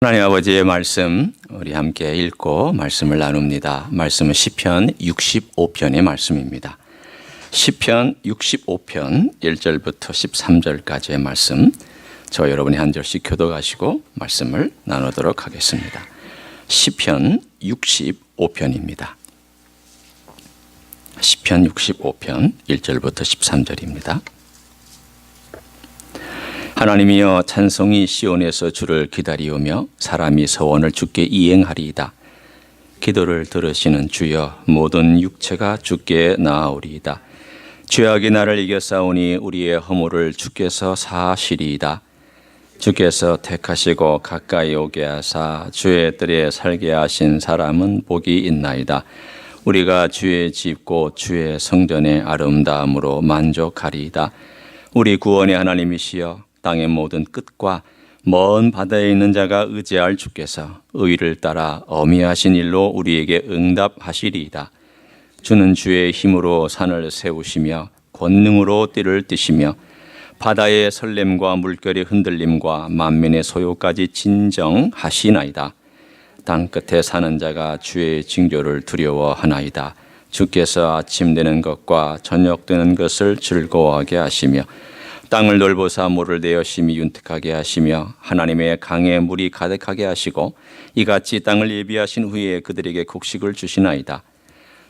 하나님 아버지의 말씀 우리 함께 읽고 말씀을 나눕니다. 말씀은 시편 65편의 말씀입니다. 시편 65편 1절부터 13절까지의 말씀, 저 여러분이 한 절씩 교독하시고 말씀을 나누도록 하겠습니다. 시편 65편입니다. 시편 65편 1절부터 13절입니다. 하나님이여, 찬송이 시온에서 주를 기다리오며 사람이 서원을 주께 이행하리이다. 기도를 들으시는 주여, 모든 육체가 주께 나아오리이다. 죄악이 나를 이겨싸우니 우리의 허물을 주께서 사하시리이다. 주께서 택하시고 가까이 오게 하사 주의 뜰에 살게 하신 사람은 복이 있나이다. 우리가 주의 집 곧 주의 성전의 아름다움으로 만족하리이다. 우리 구원의 하나님이시여, 땅의 모든 끝과 먼 바다에 있는 자가 의지할 주께서 의를 따라 어미하신 일로 우리에게 응답하시리이다. 주는 주의 힘으로 산을 세우시며 권능으로 띠를 띠시며 바다의 설렘과 물결의 흔들림과 만민의 소요까지 진정하시나이다. 땅 끝에 사는 자가 주의 징조를 두려워하나이다. 주께서 아침 되는 것과 저녁 되는 것을 즐거워하게 하시며 땅을 넓어서 물을 내어 심히 윤택하게 하시며 하나님의 강에 물이 가득하게 하시고 이같이 땅을 예비하신 후에 그들에게 곡식을 주시나이다.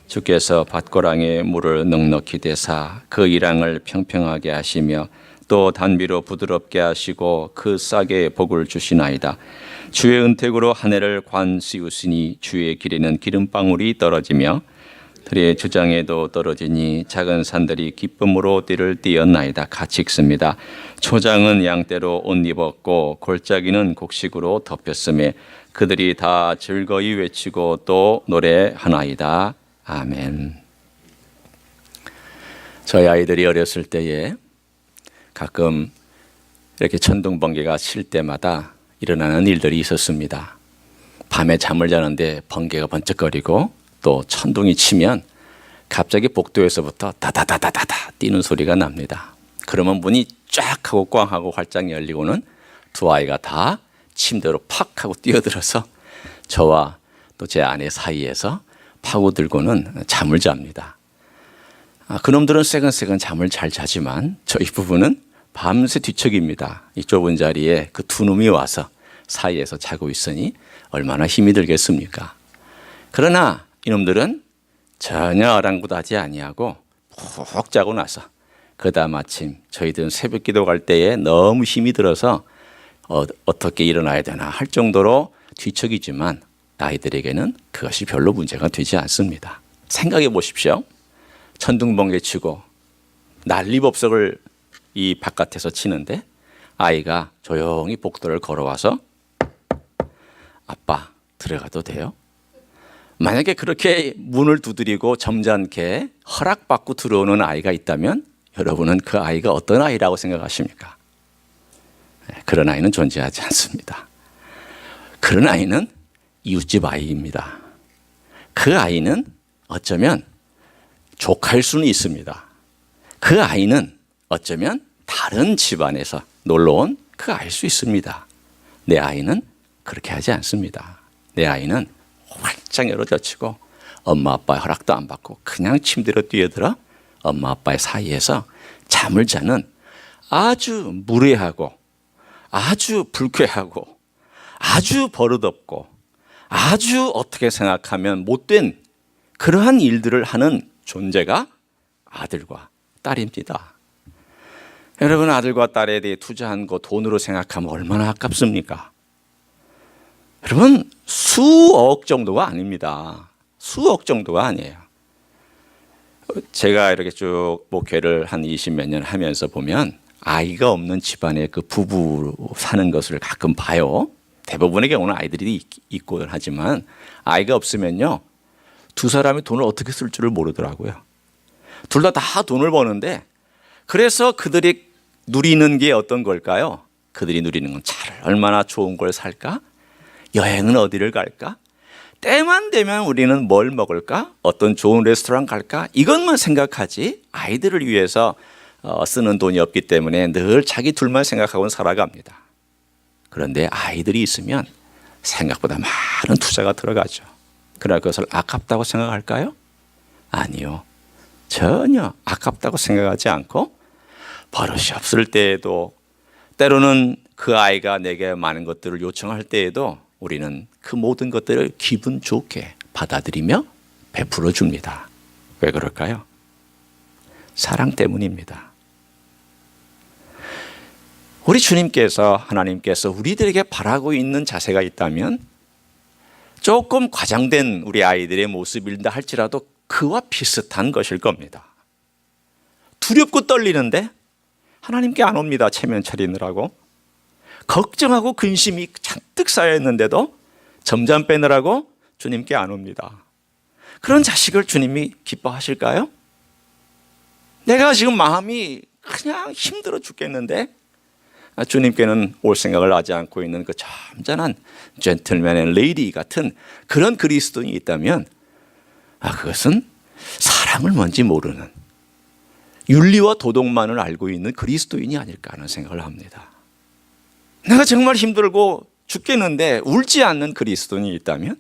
주께서 밭고랑에 물을 넉넉히 대사 그 이랑을 평평하게 하시며 또 단비로 부드럽게 하시고 그 싹에 복을 주시나이다. 주의 은택으로 한 해를 관씌우시니 주의 길에는 기름방울이 떨어지며 들의 주장에도 떨어지니 작은 산들이 기쁨으로 띠를 띠었나이다. 같이 읽습니다. 초장은 양떼로 옷 입었고 골짜기는 곡식으로 덮였음에 그들이 다 즐거이 외치고 또 노래하나이다. 아멘. 저희 아이들이 어렸을 때에 가끔 이렇게 천둥번개가 칠 때마다 일어나는 일들이 있었습니다. 밤에 잠을 자는데 번개가 번쩍거리고 또 천둥이 치면 갑자기 복도에서부터 다다다다다다 뛰는 소리가 납니다. 그러면 문이 쫙 하고 꽝 하고 활짝 열리고는 두 아이가 다 침대로 팍 하고 뛰어들어서 저와 또 제 아내 사이에서 파고들고는 잠을 잡니다. 그놈들은 새근새근 잠을 잘 자지만 저희 부부는 밤새 뒤척입니다. 이 좁은 자리에 그 두 놈이 와서 사이에서 자고 있으니 얼마나 힘이 들겠습니까? 그러나 이놈들은 전혀 어랑굿하지 아니하고 푹 자고 나서 그 다음 아침 저희들은 새벽 기도 갈 때에 너무 힘이 들어서 어떻게 일어나야 되나 할 정도로 뒤척이지만 아이들에게는 그것이 별로 문제가 되지 않습니다. 생각해 보십시오. 천둥번개 치고 난리법석을 이 바깥에서 치는데 아이가 조용히 복도를 걸어와서 아빠 들어가도 돼요? 만약에 그렇게 문을 두드리고 점잖게 허락받고 들어오는 아이가 있다면 여러분은 그 아이가 어떤 아이라고 생각하십니까? 그런 아이는 존재하지 않습니다. 그런 아이는 이웃집 아이입니다. 그 아이는 어쩌면 조카일 수는 있습니다. 그 아이는 어쩌면 다른 집안에서 놀러온 그 아이일 수 있습니다. 내 아이는 그렇게 하지 않습니다. 내 아이는 활짝 열어젖히고 엄마 아빠의 허락도 안 받고 그냥 침대로 뛰어들어 엄마 아빠의 사이에서 잠을 자는 아주 무례하고 아주 불쾌하고 아주 버릇없고 아주 어떻게 생각하면 못된 그러한 일들을 하는 존재가 아들과 딸입니다. 여러분, 아들과 딸에 대해 투자한 거 돈으로 생각하면 얼마나 아깝습니까? 여러분, 수억 정도가 아닙니다. 수억 정도가 아니에요. 제가 이렇게 쭉 목회를 한 20몇 년 하면서 보면 아이가 없는 집안에 그 부부 사는 것을 가끔 봐요. 대부분의 경우는 아이들이 있곤 하지만 아이가 없으면요, 두 사람이 돈을 어떻게 쓸 줄을 모르더라고요. 둘 다 돈을 버는데 그래서 그들이 누리는 게 어떤 걸까요? 그들이 누리는 건 차를 얼마나 좋은 걸 살까? 여행은 어디를 갈까? 때만 되면 우리는 뭘 먹을까? 어떤 좋은 레스토랑 갈까? 이것만 생각하지 아이들을 위해서 쓰는 돈이 없기 때문에 늘 자기 둘만 생각하고는 살아갑니다. 그런데 아이들이 있으면 생각보다 많은 투자가 들어가죠. 그러나 그것을 아깝다고 생각할까요? 아니요. 전혀 아깝다고 생각하지 않고 버릇이 없을 때에도, 때로는 그 아이가 내게 많은 것들을 요청할 때에도 우리는 그 모든 것들을 기분 좋게 받아들이며 베풀어 줍니다. 왜 그럴까요? 사랑 때문입니다. 우리 주님께서, 하나님께서 우리들에게 바라고 있는 자세가 있다면 조금 과장된 우리 아이들의 모습이다 할지라도 그와 비슷한 것일 겁니다. 두렵고 떨리는데 하나님께 안 옵니다. 체면 차리느라고. 걱정하고 근심이 잔뜩 쌓여있는데도 점잠 빼느라고 주님께 안 옵니다. 그런 자식을 주님이 기뻐하실까요? 내가 지금 마음이 그냥 힘들어 죽겠는데 주님께는 올 생각을 하지 않고 있는 그 점잖은 젠틀맨 앤 레이디 같은 그런 그리스도인이 있다면 그것은 사랑을 뭔지 모르는, 윤리와 도덕만을 알고 있는 그리스도인이 아닐까 하는 생각을 합니다. 내가 정말 힘들고 죽겠는데 울지 않는 그리스도인이 있다면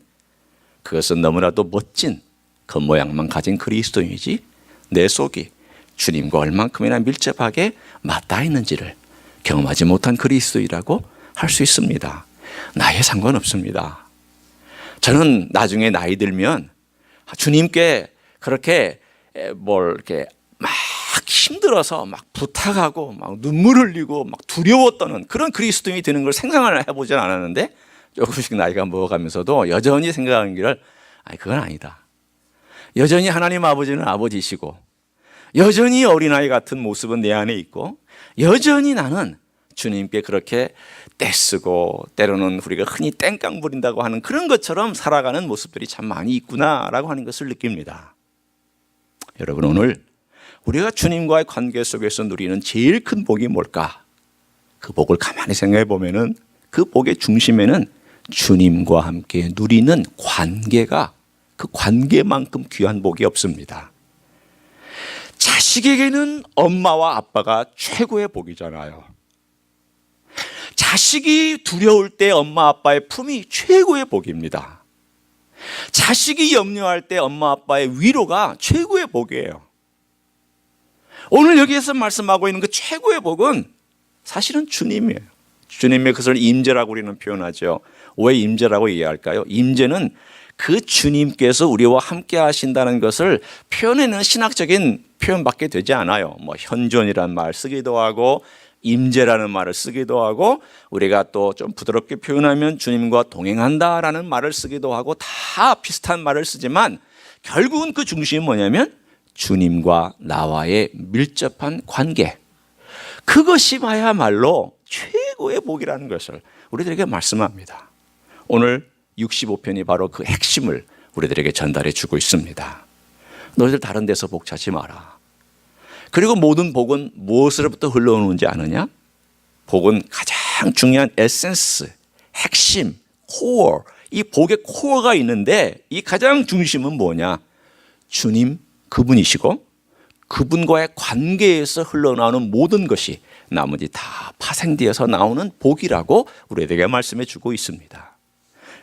그것은 너무나도 멋진 겉모양만 가진 그리스도인이지 내 속이 주님과 얼만큼이나 밀접하게 맞닿아 있는지를 경험하지 못한 그리스도이라고 할 수 있습니다. 나이에 상관없습니다. 저는 나중에 나이 들면 주님께 그렇게 이렇게 막 힘들어서 막 부탁하고 막 눈물 흘리고 막 두려워 떠는 그런 그리스도인이 되는 걸 생각을 해보진 않았는데 조금씩 나이가 먹어가면서도 여전히 생각하는 길을 그건 아니다. 여전히 하나님 아버지는 아버지시고 여전히 어린아이 같은 모습은 내 안에 있고 여전히 나는 주님께 그렇게 떼쓰고 때로는 우리가 흔히 땡깡 부린다고 하는 그런 것처럼 살아가는 모습들이 참 많이 있구나라고 하는 것을 느낍니다. 여러분, 오늘 우리가 주님과의 관계 속에서 누리는 제일 큰 복이 뭘까? 그 복을 가만히 생각해 보면은 그 복의 중심에는 주님과 함께 누리는 관계가, 그 관계만큼 귀한 복이 없습니다. 자식에게는 엄마와 아빠가 최고의 복이잖아요. 자식이 두려울 때 엄마 아빠의 품이 최고의 복입니다. 자식이 염려할 때 엄마 아빠의 위로가 최고의 복이에요. 오늘 여기에서 말씀하고 있는 그 최고의 복은 사실은 주님이에요. 주님의 그것을 임재라고 우리는 표현하죠. 왜 임재라고 이해할까요? 임재는 그 주님께서 우리와 함께 하신다는 것을 표현하는 신학적인 표현밖에 되지 않아요. 현존이라는 말 쓰기도 하고 임재라는 말을 쓰기도 하고 우리가 또 좀 부드럽게 표현하면 주님과 동행한다라는 말을 쓰기도 하고 다 비슷한 말을 쓰지만 결국은 그 중심이 뭐냐면 주님과 나와의 밀접한 관계, 그것이야말로 최고의 복이라는 것을 우리들에게 말씀합니다. 오늘 65편이 바로 그 핵심을 우리들에게 전달해 주고 있습니다. 너희들 다른 데서 복 찾지 마라. 그리고 모든 복은 무엇으로부터 흘러오는지 아느냐? 복은 가장 중요한 에센스, 핵심, 코어, 이 복의 코어가 있는데 이 가장 중심은 뭐냐? 주님 그분이시고 그분과의 관계에서 흘러나오는 모든 것이 나머지 다 파생되어서 나오는 복이라고 우리에게 말씀해 주고 있습니다.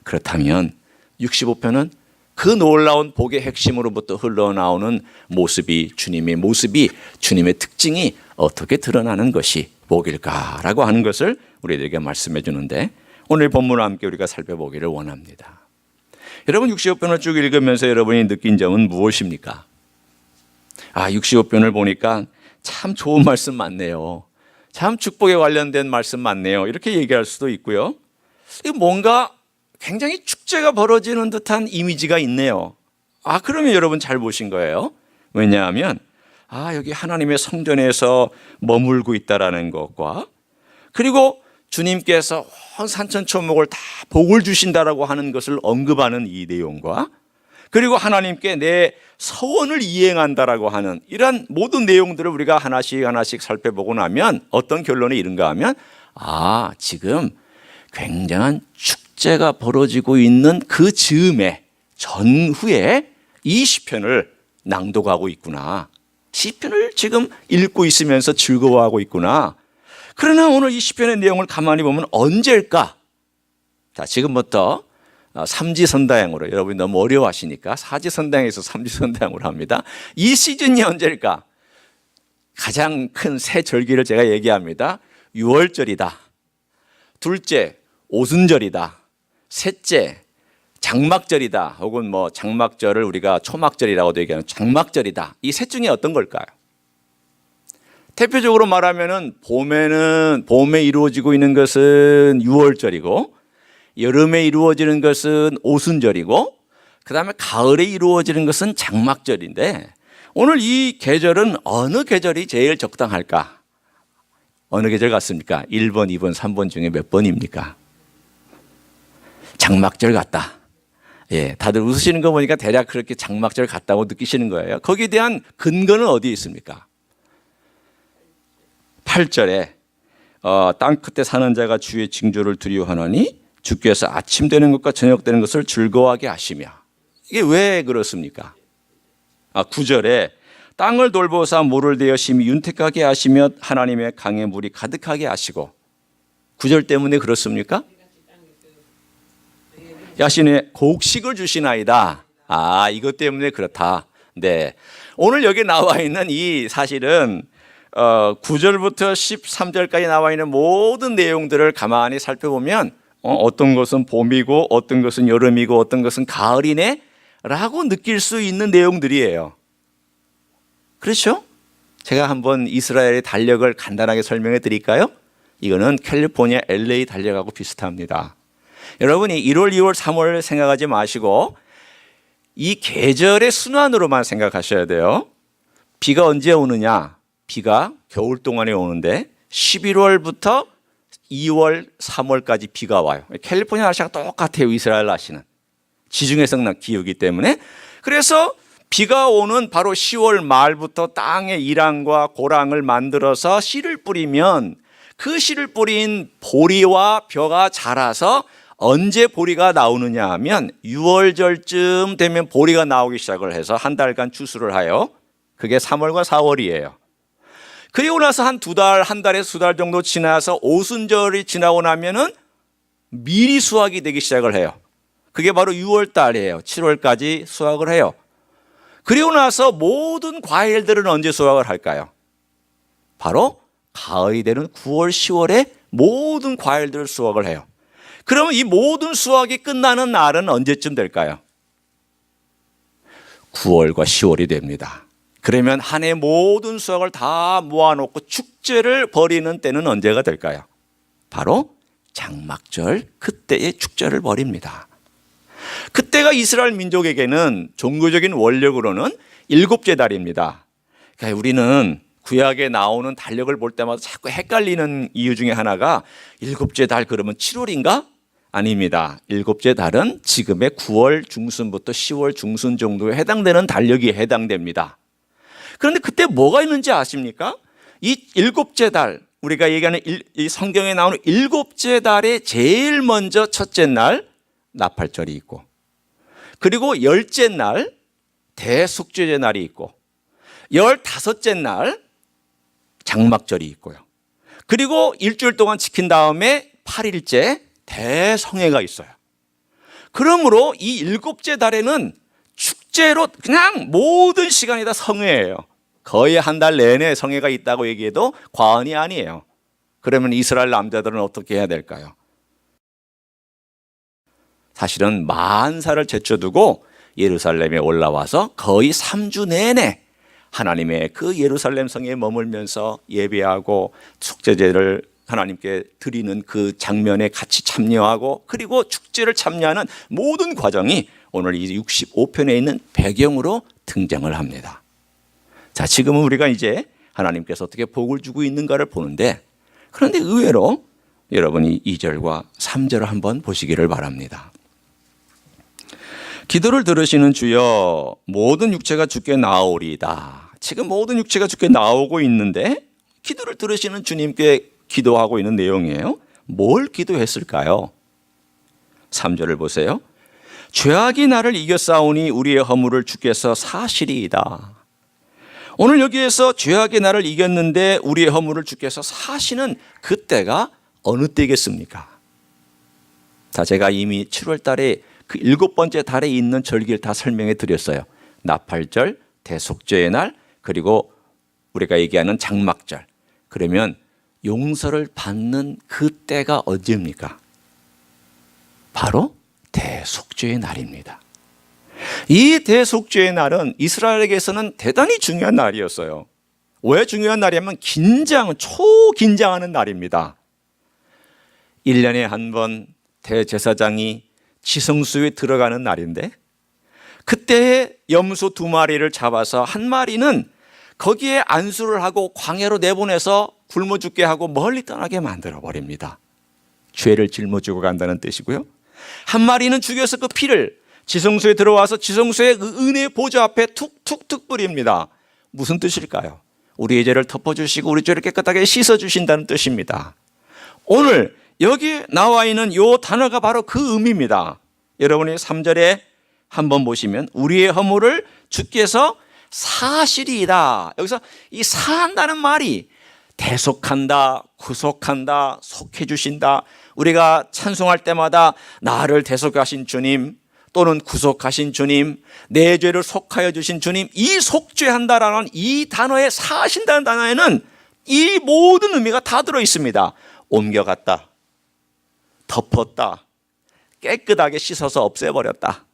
그렇다면 65편은 그 놀라운 복의 핵심으로부터 흘러나오는 모습이, 주님의 모습이, 주님의 특징이 어떻게 드러나는 것이 복일까라고 하는 것을 우리에게 말씀해 주는데 오늘 본문을 함께 우리가 살펴보기를 원합니다. 여러분 65편을 쭉 읽으면서 여러분이 느낀 점은 무엇입니까? 65편을 보니까 참 좋은 말씀 많네요. 참 축복에 관련된 말씀 많네요. 이렇게 얘기할 수도 있고요. 뭔가 굉장히 축제가 벌어지는 듯한 이미지가 있네요. 그러면 여러분 잘 보신 거예요. 왜냐하면 여기 하나님의 성전에서 머물고 있다라는 것과 그리고 주님께서 온 산천초목을 다 복을 주신다라고 하는 것을 언급하는 이 내용과 그리고 하나님께 내 서원을 이행한다라고 하는 이런 모든 내용들을 우리가 하나씩 하나씩 살펴보고 나면 어떤 결론에 이른가 하면 지금 굉장한 축제가 벌어지고 있는 그 즈음에 전후에 이 시편을 낭독하고 있구나. 시편을 지금 읽고 있으면서 즐거워하고 있구나. 그러나 오늘 이 시편의 내용을 가만히 보면 언제일까? 자, 지금부터 삼지선다형으로, 여러분이 너무 어려워하시니까 사지선다형에서 삼지선다형으로 합니다. 이 시즌이 언제일까? 가장 큰 새 절기를 제가 얘기합니다. 6월절이다. 둘째, 오순절이다. 셋째, 장막절이다. 혹은 뭐 장막절을 우리가 초막절이라고도 얘기하는 장막절이다. 이 셋 중에 어떤 걸까요? 대표적으로 말하면은 봄에 이루어지고 있는 것은 6월절이고, 여름에 이루어지는 것은 오순절이고, 그 다음에 가을에 이루어지는 것은 장막절인데, 오늘 이 계절은 어느 계절이 제일 적당할까? 어느 계절 같습니까? 1번, 2번, 3번 중에 몇 번입니까? 장막절 같다. 예, 다들 웃으시는 거 보니까 대략 그렇게 장막절 같다고 느끼시는 거예요. 거기에 대한 근거는 어디에 있습니까? 8절에 땅 끝에 사는 자가 주의 징조를 두려워하노니 주께서 아침 되는 것과 저녁 되는 것을 즐거워하게 하시며. 이게 왜 그렇습니까? 9절에 땅을 돌보사 물을 대어 심히 윤택하게 하시며 하나님의 강의 물이 가득하게 하시고. 9절 때문에 그렇습니까? 야신의 곡식을 주시나이다. 이것 때문에 그렇다. 네, 오늘 여기 나와 있는 이 사실은 9절부터 13절까지 나와 있는 모든 내용들을 가만히 살펴보면 어떤 것은 봄이고 어떤 것은 여름이고 어떤 것은 가을이네 라고 느낄 수 있는 내용들이에요. 그렇죠? 제가 한번 이스라엘의 달력을 간단하게 설명해 드릴까요? 이거는 캘리포니아 LA 달력하고 비슷합니다. 여러분이 1월, 2월, 3월 생각하지 마시고 이 계절의 순환으로만 생각하셔야 돼요. 비가 언제 오느냐? 비가 겨울 동안에 오는데 11월부터 2월, 3월까지 비가 와요. 캘리포니아 날씨가 똑같아요. 이스라엘 날씨는. 지중해성 기후이기 때문에. 그래서 비가 오는 바로 10월 말부터 땅에 이랑과 고랑을 만들어서 씨를 뿌리면 그 씨를 뿌린 보리와 벼가 자라서 언제 보리가 나오느냐 하면 6월절쯤 되면 보리가 나오기 시작을 해서 한 달간 추수를 하여 그게 3월과 4월이에요. 그리고 나서 한 달에서 두 달 정도 지나서 오순절이 지나고 나면은 미리 수확이 되기 시작을 해요. 그게 바로 6월 달이에요. 7월까지 수확을 해요. 그리고 나서 모든 과일들은 언제 수확을 할까요? 바로 가을이 되는 9월, 10월에 모든 과일들을 수확을 해요. 그러면 이 모든 수확이 끝나는 날은 언제쯤 될까요? 9월과 10월이 됩니다. 그러면 한 해 모든 수확을 다 모아놓고 축제를 벌이는 때는 언제가 될까요? 바로 장막절, 그때의 축제를 벌입니다. 그때가 이스라엘 민족에게는 종교적인 원력으로는 7째 달입니다. 그러니까 우리는 구약에 나오는 달력을 볼 때마다 자꾸 헷갈리는 이유 중에 하나가 7째 달 그러면 7월인가? 아닙니다. 7째 달은 지금의 9월 중순부터 10월 중순 정도에 해당되는 달력이 해당됩니다. 그런데 그때 뭐가 있는지 아십니까? 이 7째 달, 우리가 얘기하는 이 성경에 나오는 7째 달에 제일 먼저 첫째 날 나팔절이 있고, 그리고 10째 날 대속죄제 날이 있고, 15째 날 장막절이 있고요. 그리고 일주일 동안 지킨 다음에 8일째 대성회가 있어요. 그러므로 이 7째 달에는 축제로 그냥 모든 시간이 다 성회예요. 거의 한 달 내내 성회가 있다고 얘기해도 과언이 아니에요. 그러면 이스라엘 남자들은 어떻게 해야 될까요? 사실은 만사를 제쳐두고 예루살렘에 올라와서 거의 3주 내내 하나님의 그 예루살렘 성에 머물면서 예배하고 속죄제를 하나님께 드리는 그 장면에 같이 참여하고, 그리고 축제를 참여하는 모든 과정이 오늘 이 65편에 있는 배경으로 등장을 합니다. 자, 지금은 우리가 이제 하나님께서 어떻게 복을 주고 있는가를 보는데, 그런데 의외로 여러분이 2절과 3절을 한번 보시기를 바랍니다. 기도를 들으시는 주여, 모든 육체가 주께 나오리이다. 지금 모든 육체가 주께 나오고 있는데 기도를 들으시는 주님께 기도하고 있는 내용이에요. 뭘 기도했을까요? 3절을 보세요. 죄악이 나를 이겨싸우니 우리의 허물을 주께서 사시리이다. 오늘 여기에서 죄악이 나를 이겼는데 우리의 허물을 주께서 사시는 그때가 어느 때겠습니까? 자, 제가 이미 7월 달에 그 7번째 달에 있는 절기를 다 설명해 드렸어요. 나팔절, 대속죄의 날, 그리고 우리가 얘기하는 장막절. 그러면 용서를 받는 그 때가 언제입니까? 바로 대속죄의 날입니다. 이 대속죄의 날은 이스라엘에게서는 대단히 중요한 날이었어요. 왜 중요한 날이냐면 초긴장하는 날입니다. 1년에 한 번 대제사장이 지성소에 들어가는 날인데, 그때 염소 2마리를 잡아서 한 마리는 거기에 안수를 하고 광야로 내보내서 굶어 죽게 하고 멀리 떠나게 만들어 버립니다. 죄를 짊어지고 간다는 뜻이고요. 한 마리는 죽여서 그 피를 지성소에 들어와서 지성소의 은혜의 보좌 앞에 툭툭툭 뿌립니다. 무슨 뜻일까요? 우리의 죄를 덮어주시고 우리 죄를 깨끗하게 씻어주신다는 뜻입니다. 오늘 여기 나와 있는 이 단어가 바로 그 의미입니다. 여러분이 3절에 한번 보시면 우리의 허물을 주께서 사시리이다. 여기서 이 사한다는 말이 대속한다, 구속한다, 속해주신다. 우리가 찬송할 때마다 나를 대속하신 주님, 또는 구속하신 주님, 내 죄를 속하여 주신 주님, 이 속죄한다라는 이 단어에 사하신다는 단어에는 이 모든 의미가 다 들어 있습니다. 옮겨갔다, 덮었다, 깨끗하게 씻어서 없애버렸다.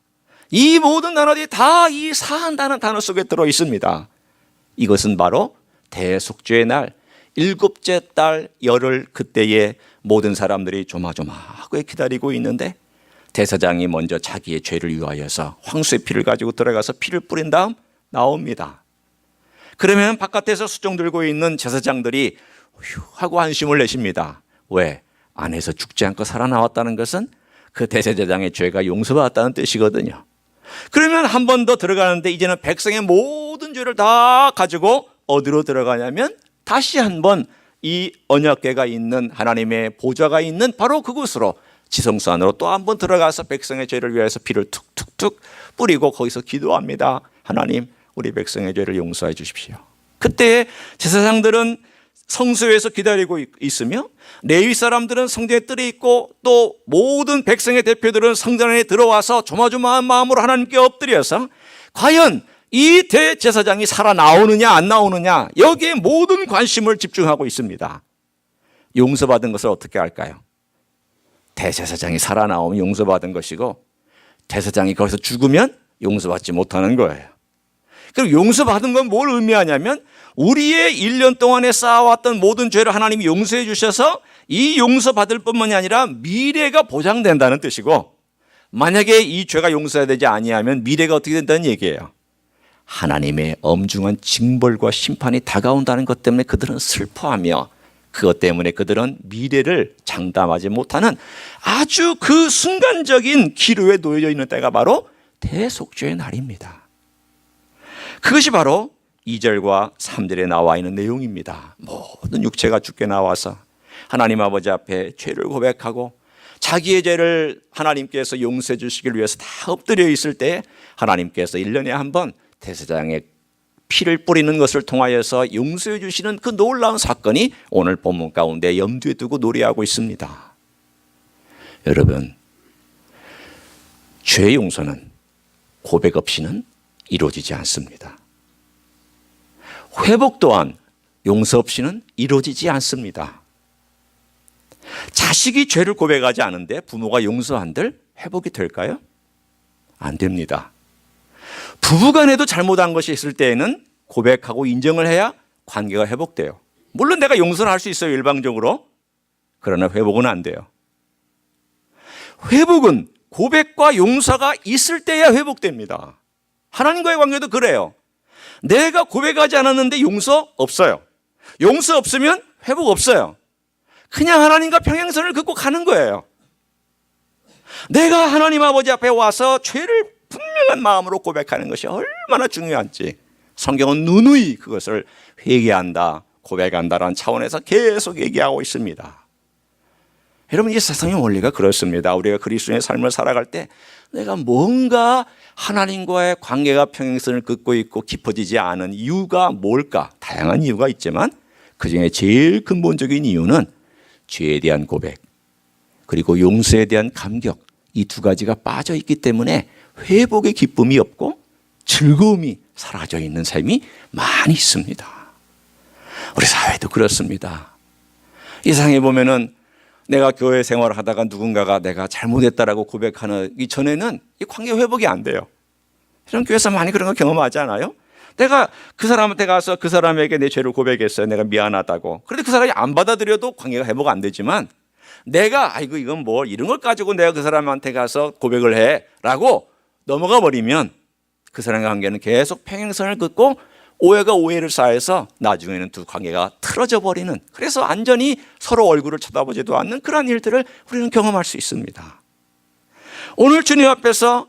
이 모든 단어들이 다 이 사한다는 단어 속에 들어 있습니다. 이것은 바로 대속죄의 날, 7째 달 열흘, 그때에 모든 사람들이 조마조마하게 기다리고 있는데, 대사장이 먼저 자기의 죄를 위하여서 황소의 피를 가지고 들어가서 피를 뿌린 다음 나옵니다. 그러면 바깥에서 수종 들고 있는 제사장들이 휴 하고 한숨을 내쉽니다. 왜? 안에서 죽지 않고 살아나왔다는 것은 그 대제사장의 죄가 용서받았다는 뜻이거든요. 그러면 한 번 더 들어가는데 이제는 백성의 모든 죄를 다 가지고 어디로 들어가냐면 다시 한번 이 언약궤가 있는 하나님의 보좌가 있는 바로 그곳으로, 지성소 안으로 또 한 번 들어가서 백성의 죄를 위해서 피를 툭툭툭 뿌리고 거기서 기도합니다. 하나님, 우리 백성의 죄를 용서해 주십시오. 그때 제사장들은 성소에서 기다리고 있으며 레위 사람들은 성전에 뜰에 있고 또 모든 백성의 대표들은 성전 안에 들어와서 조마조마한 마음으로 하나님께 엎드려서 과연 이 대제사장이 살아나오느냐 안 나오느냐, 여기에 모든 관심을 집중하고 있습니다. 용서받은 것을 어떻게 할까요? 대제사장이 살아나오면 용서받은 것이고, 대제사장이 거기서 죽으면 용서받지 못하는 거예요. 그럼 용서받은 건 뭘 의미하냐면 우리의 1년 동안에 쌓아왔던 모든 죄를 하나님이 용서해 주셔서 이 용서받을 뿐만이 아니라 미래가 보장된다는 뜻이고, 만약에 이 죄가 용서되지 아니하면 미래가 어떻게 된다는 얘기예요. 하나님의 엄중한 징벌과 심판이 다가온다는 것 때문에 그들은 슬퍼하며, 그것 때문에 그들은 미래를 장담하지 못하는 아주 그 순간적인 기로에 놓여져 있는 때가 바로 대속죄의 날입니다. 그것이 바로 2절과 3절에 나와 있는 내용입니다. 모든 육체가 죽게 나와서 하나님 아버지 앞에 죄를 고백하고 자기의 죄를 하나님께서 용서해 주시길 위해서 다 엎드려 있을 때 하나님께서 1년에 한 번 대제사장의 피를 뿌리는 것을 통하여서 용서해 주시는 그 놀라운 사건이 오늘 본문 가운데 염두에 두고 노래하고 있습니다. 여러분, 죄 용서는 고백 없이는 이루어지지 않습니다. 회복 또한 용서 없이는 이루어지지 않습니다. 자식이 죄를 고백하지 않은데 부모가 용서한들 회복이 될까요? 안 됩니다. 부부간에도 잘못한 것이 있을 때에는 고백하고 인정을 해야 관계가 회복돼요. 물론 내가 용서를 할 수 있어요, 일방적으로. 그러나 회복은 안 돼요. 회복은 고백과 용서가 있을 때야 회복됩니다. 하나님과의 관계도 그래요. 내가 고백하지 않았는데 용서 없어요. 용서 없으면 회복 없어요. 그냥 하나님과 평행선을 긋고 가는 거예요. 내가 하나님 아버지 앞에 와서 죄를 분명한 마음으로 고백하는 것이 얼마나 중요한지 성경은 누누이 그것을 회개한다, 고백한다라는 차원에서 계속 얘기하고 있습니다. 여러분, 이 세상의 원리가 그렇습니다. 우리가 그리스도의 삶을 살아갈 때 내가 뭔가 하나님과의 관계가 평행선을 긋고 있고 깊어지지 않은 이유가 뭘까? 다양한 이유가 있지만 그중에 제일 근본적인 이유는 죄에 대한 고백, 그리고 용서에 대한 감격, 이 두 가지가 빠져 있기 때문에 회복의 기쁨이 없고 즐거움이 사라져 있는 삶이 많이 있습니다. 우리 사회도 그렇습니다. 이상해 보면은 내가 교회 생활을 하다가 누군가가 내가 잘못했다라고 고백하는 이 전에는 이 관계 회복이 안 돼요. 이런 교회에서 많이 그런 거 경험하지 않아요? 내가 그 사람한테 가서 그 사람에게 내 죄를 고백했어요. 내가 미안하다고. 그런데 그 사람이 안 받아들여도 관계가 회복 안 되지만 내가 아이고 이건 뭐 이런 걸 가지고 내가 그 사람한테 가서 고백을 해라고 넘어가 버리면 그 사람과 관계는 계속 평행선을 긋고 오해가 오해를 쌓여서 나중에는 두 관계가 틀어져 버리는, 그래서 완전히 서로 얼굴을 쳐다보지도 않는 그런 일들을 우리는 경험할 수 있습니다. 오늘 주님 앞에서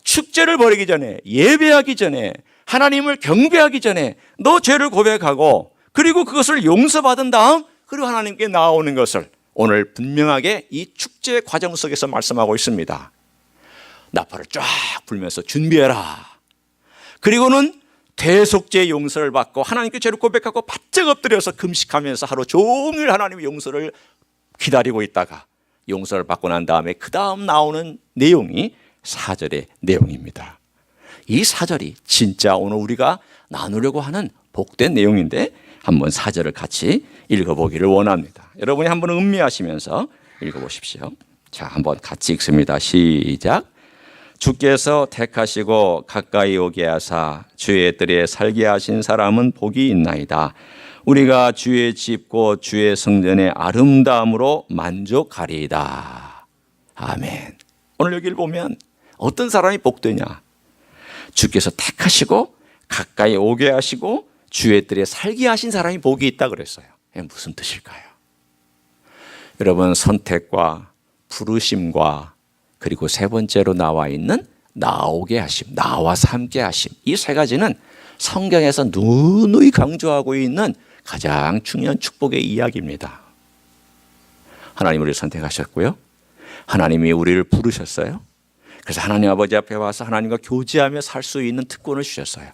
축제를 벌이기 전에, 예배하기 전에, 하나님을 경배하기 전에 너 죄를 고백하고 그리고 그것을 용서받은 다음 그리고 하나님께 나아오는 것을 오늘 분명하게 이 축제 과정 속에서 말씀하고 있습니다. 나팔을 쫙 불면서 준비해라. 그리고는 대속죄의 용서를 받고 하나님께 죄를 고백하고 바짝 엎드려서 금식하면서 하루 종일 하나님의 용서를 기다리고 있다가 용서를 받고 난 다음에 그 다음 나오는 내용이 4절의 내용입니다. 이 4절이 진짜 오늘 우리가 나누려고 하는 복된 내용인데 한번 4절을 같이 읽어보기를 원합니다. 여러분이 한번 음미하시면서 읽어보십시오. 자, 한번 같이 읽습니다. 시작. 주께서 택하시고 가까이 오게 하사 주의 뜰에 살게 하신 사람은 복이 있나이다. 우리가 주의 집고 주의 성전의 아름다움으로 만족하리이다. 아멘. 오늘 여기를 보면 어떤 사람이 복되냐? 주께서 택하시고 가까이 오게 하시고 주의 뜰에 살게 하신 사람이 복이 있다 그랬어요. 무슨 뜻일까요? 여러분, 선택과 부르심과 그리고 세 번째로 나와 있는 나오게 하심, 나와서 함께 하심, 이 세 가지는 성경에서 누누이 강조하고 있는 가장 중요한 축복의 이야기입니다. 하나님 우리를 선택하셨고요, 하나님이 우리를 부르셨어요. 그래서 하나님 아버지 앞에 와서 하나님과 교제하며 살 수 있는 특권을 주셨어요.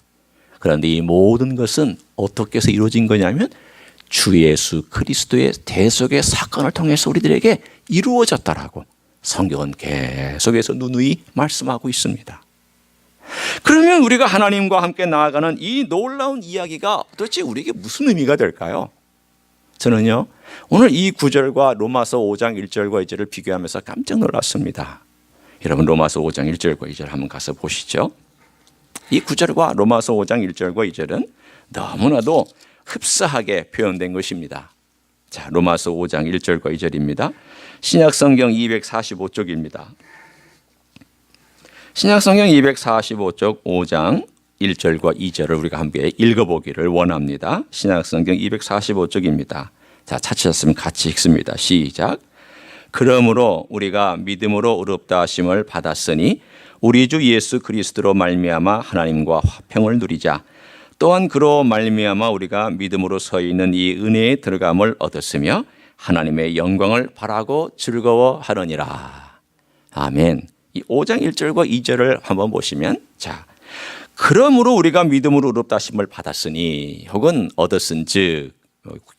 그런데 이 모든 것은 어떻게 해서 이루어진 거냐면 주 예수 그리스도의 대속의 사건을 통해서 우리들에게 이루어졌다라고 성경은 계속해서 누누이 말씀하고 있습니다. 그러면 우리가 하나님과 함께 나아가는 이 놀라운 이야기가 도대체 우리에게 무슨 의미가 될까요? 저는요, 오늘 이 구절과 로마서 5장 1절과 2절을 비교하면서 깜짝 놀랐습니다. 여러분, 로마서 5장 1절과 2절 한번 가서 보시죠. 이 구절과 로마서 5장 1절과 2절은 너무나도 흡사하게 표현된 것입니다. 자, 로마서 5장 1절과 2절입니다. 신약성경 245쪽입니다. 신약성경 245쪽 5장 1절과 2절을 우리가 함께 읽어보기를 원합니다. 신약성경 245쪽입니다. 자, 찾으셨으면 같이 읽습니다. 시작. 그러므로 우리가 믿음으로 의롭다 하심을 받았으니 우리 주 예수 그리스도로 말미암아 하나님과 화평을 누리자. 또한 그로 말미암아 우리가 믿음으로 서 있는 이 은혜에 들어감을 얻었으며 하나님의 영광을 바라고 즐거워하느니라. 아멘. 이 5장 1절과 2절을 한번 보시면, 자, 그러므로 우리가 믿음으로 의롭다 하심을 받았으니, 혹은 얻었은즉,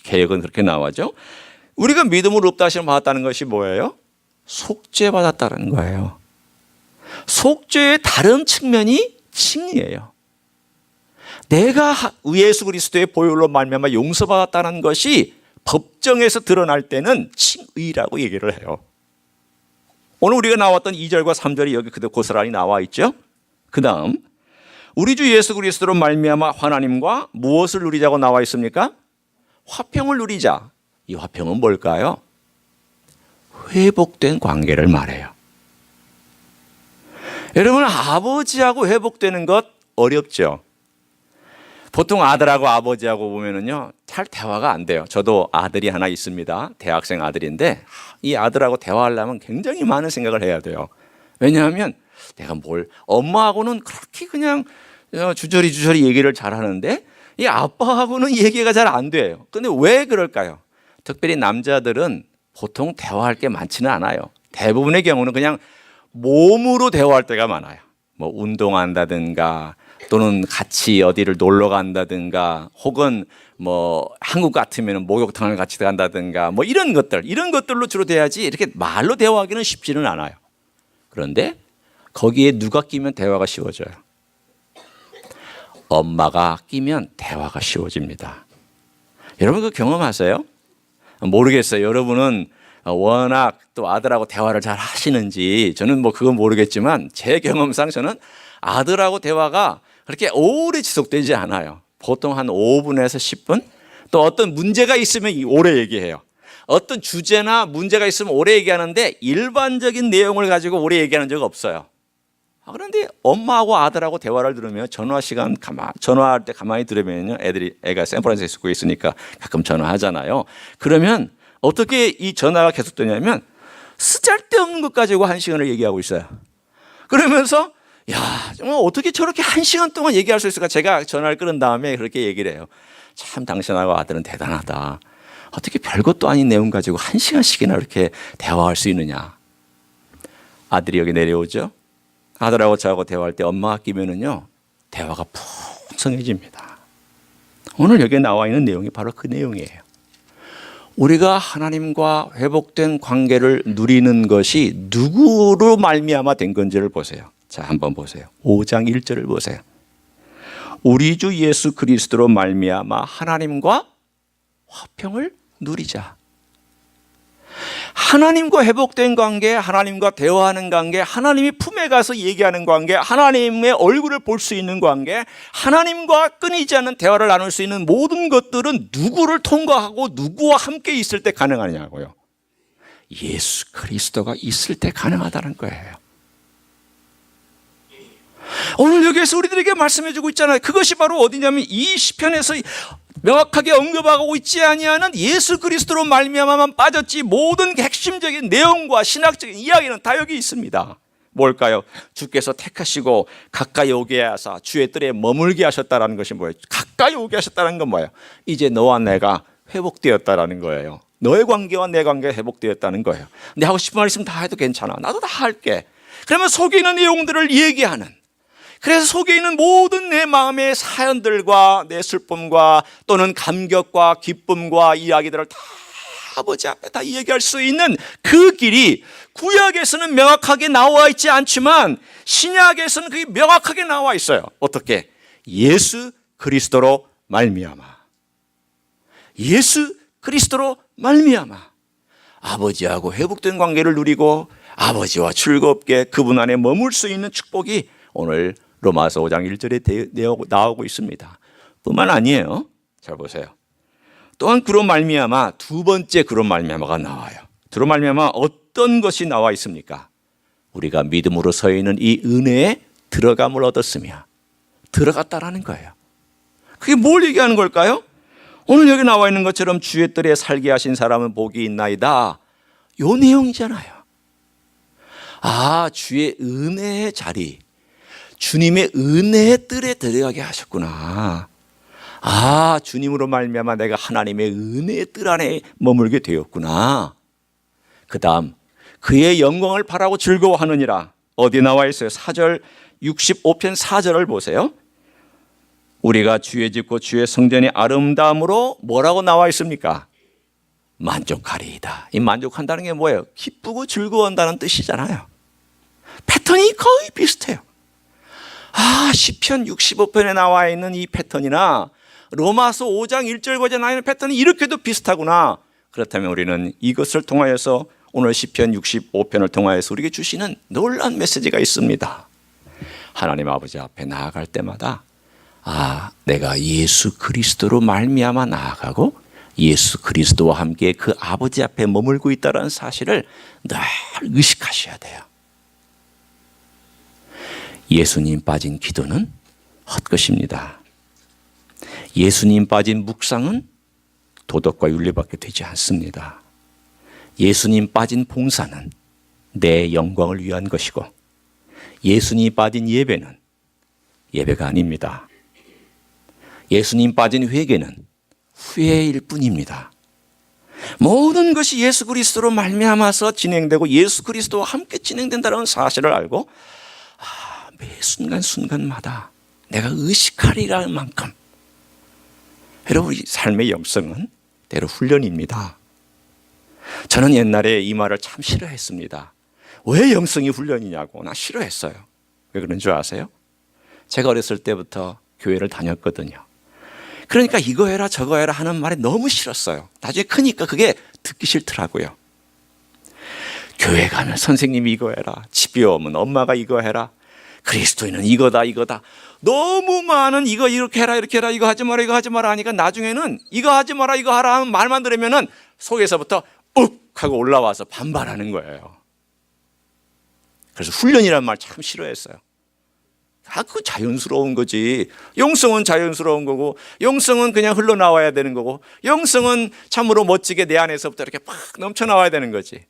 개역은 그렇게 나와죠. 우리가 믿음으로 의롭다 하심을 받았다는 것이 뭐예요? 속죄받았다는 거예요. 속죄의 다른 측면이 칭의예요. 내가 예수 그리스도의 보혈로 말미암아 용서받았다는 것이 법정에서 드러날 때는 칭의라고 얘기를 해요. 오늘 우리가 나왔던 2절과 3절이 여기 그대로 고스란히 나와 있죠. 그 다음 우리 주 예수 그리스도로 말미암아 하나님과 무엇을 누리자고 나와 있습니까? 화평을 누리자. 이 화평은 뭘까요? 회복된 관계를 말해요. 여러분, 아버지하고 회복되는 것 어렵죠? 보통 아들하고 아버지하고 보면은요, 잘 대화가 안 돼요. 저도 아들이 하나 있습니다. 대학생 아들인데 이 아들하고 대화하려면 굉장히 많은 생각을 해야 돼요. 왜냐하면 내가 엄마하고는 그렇게 그냥 주저리 얘기를 잘 하는데 이 아빠하고는 얘기가 잘 안 돼요. 근데 왜 그럴까요? 특별히 남자들은 보통 대화할 게 많지는 않아요. 대부분의 경우는 그냥 몸으로 대화할 때가 많아요. 뭐 운동한다든가 또는 같이 어디를 놀러 간다든가 혹은 뭐 한국 같으면 목욕탕을 같이 간다든가 뭐 이런 것들로 주로 돼야지 이렇게 말로 대화하기는 쉽지는 않아요. 그런데 거기에 누가 끼면 대화가 쉬워져요? 엄마가 끼면 대화가 쉬워집니다. 여러분 그 경험하세요? 모르겠어요. 여러분은 워낙 또 아들하고 대화를 잘 하시는지 저는 뭐 그건 모르겠지만 제 경험상 저는 아들하고 대화가 그렇게 오래 지속되지 않아요. 보통 한 5분에서 10분? 또 어떤 문제가 있으면 오래 얘기해요. 어떤 주제나 문제가 있으면 오래 얘기하는데 일반적인 내용을 가지고 오래 얘기하는 적 없어요. 그런데 엄마하고 아들하고 대화를 들으면 전화할 때 가만히 들으면요. 애가 샌프란시스코에 있으니까 가끔 전화하잖아요. 그러면 어떻게 이 전화가 계속되냐면 쓰잘데없는 것 가지고 1시간을 얘기하고 있어요. 그러면서 야, 정말 어떻게 저렇게 1시간 동안 얘기할 수 있을까? 제가 전화를 끊은 다음에 그렇게 얘기를 해요. 참 당신하고 아들은 대단하다. 어떻게 별것도 아닌 내용 가지고 1시간씩이나 이렇게 대화할 수 있느냐. 아들이 여기 내려오죠. 아들하고 저하고 대화할 때 엄마가 끼면은요 대화가 풍성해집니다. 오늘 여기에 나와 있는 내용이 바로 그 내용이에요. 우리가 하나님과 회복된 관계를 누리는 것이 누구로 말미암아 된 건지를 보세요. 자, 한번 보세요. 5장 1절을 보세요. 우리 주 예수 그리스도로 말미암아 하나님과 화평을 누리자. 하나님과 회복된 관계, 하나님과 대화하는 관계, 하나님이 품에 가서 얘기하는 관계, 하나님의 얼굴을 볼 수 있는 관계, 하나님과 끊이지 않는 대화를 나눌 수 있는 모든 것들은 누구를 통과하고 누구와 함께 있을 때 가능하냐고요. 예수 그리스도가 있을 때 가능하다는 거예요. 오늘 여기에서 우리들에게 말씀해 주고 있잖아요. 그것이 바로 어디냐면 이 시편에서 명확하게 언급하고 있지 아니하는 예수 그리스도로 말미암아만 빠졌지 모든 핵심적인 내용과 신학적인 이야기는 다 여기 있습니다. 뭘까요? 주께서 택하시고 가까이 오게 하사 주의 뜰에 머물게 하셨다는 것이 뭐예요? 가까이 오게 하셨다는 건 뭐예요? 이제 너와 내가 회복되었다라는 거예요. 너의 관계와 내 관계가 회복되었다는 거예요. 내 하고 싶은 말 있으면 다 해도 괜찮아. 나도 다 할게. 그러면 속에 있는 내용들을 얘기하는, 그래서 속에 있는 모든 내 마음의 사연들과 내 슬픔과 또는 감격과 기쁨과 이야기들을 다 아버지 앞에 다 얘기할 수 있는 그 길이 구약에서는 명확하게 나와 있지 않지만 신약에서는 그게 명확하게 나와 있어요. 어떻게? 예수 그리스도로 말미암아. 예수 그리스도로 말미암아 아버지하고 회복된 관계를 누리고 아버지와 즐겁게 그분 안에 머물 수 있는 축복이 오늘 로마서 5장 1절에 나오고 있습니다. 뿐만 아니에요. 잘 보세요. 또한 그로 말미암아 두 번째 그로 말미암아가 나와요. 그로 말미암아 어떤 것이 나와 있습니까? 우리가 믿음으로 서 있는 이 은혜에 들어감을 얻었으며 들어갔다라는 거예요. 그게 뭘 얘기하는 걸까요? 오늘 여기 나와 있는 것처럼 주의 뜰에 살게 하신 사람은 복이 있나이다. 요 내용이잖아요. 아, 주의 은혜의 자리, 주님의 은혜의 뜰에 들어가게 하셨구나. 아, 주님으로 말미암아 내가 하나님의 은혜의 뜰 안에 머물게 되었구나. 그 다음 그의 영광을 바라고 즐거워하느니라. 어디 나와 있어요? 4절 65편 4절을 보세요. 우리가 주의 짓고 주의 성전의 아름다움으로 뭐라고 나와 있습니까? 만족하리이다. 이 만족한다는 게 뭐예요? 기쁘고 즐거워한다는 뜻이잖아요. 패턴이 거의 비슷해요. 아, 시편 65편에 나와 있는 이 패턴이나 로마서 5장 1절까지 나와 있는 패턴이 이렇게도 비슷하구나. 그렇다면 우리는 이것을 통하여서 오늘 시편 65편을 통하여서 우리에게 주시는 놀라운 메시지가 있습니다. 하나님 아버지 앞에 나아갈 때마다 아, 내가 예수 그리스도로 말미암아 나아가고 예수 그리스도와 함께 그 아버지 앞에 머물고 있다는 사실을 늘 의식하셔야 돼요. 예수님 빠진 기도는 헛것입니다. 예수님 빠진 묵상은 도덕과 윤리밖에 되지 않습니다. 예수님 빠진 봉사는 내 영광을 위한 것이고 예수님 빠진 예배는 예배가 아닙니다. 예수님 빠진 회개는 후회일 뿐입니다. 모든 것이 예수 그리스도로 말미암아서 진행되고 예수 그리스도와 함께 진행된다는 사실을 알고 매 순간순간마다 내가 의식하리라는 만큼, 여러분, 우리 삶의 영성은 때로 훈련입니다. 저는 옛날에 이 말을 참 싫어했습니다. 왜 영성이 훈련이냐고. 나 싫어했어요. 왜 그런 줄 아세요? 제가 어렸을 때부터 교회를 다녔거든요. 그러니까 이거 해라 저거 해라 하는 말이 너무 싫었어요. 나중에 크니까 그게 듣기 싫더라고요. 교회 가면 선생님이 이거 해라, 집에 오면 엄마가 이거 해라, 그리스도인은 이거다. 너무 많은 이거 이렇게 해라 이렇게 해라, 이거 하지 마라 하니까 나중에는 이거 하지 마라 이거 하라 하는 말만 들으면은 속에서부터 욱 하고 올라와서 반발하는 거예요. 그래서 훈련이라는 말 참 싫어했어요. 그거 자연스러운 거지. 영성은 자연스러운 거고, 영성은 그냥 흘러나와야 되는 거고, 영성은 참으로 멋지게 내 안에서부터 이렇게 팍 넘쳐나와야 되는 거지.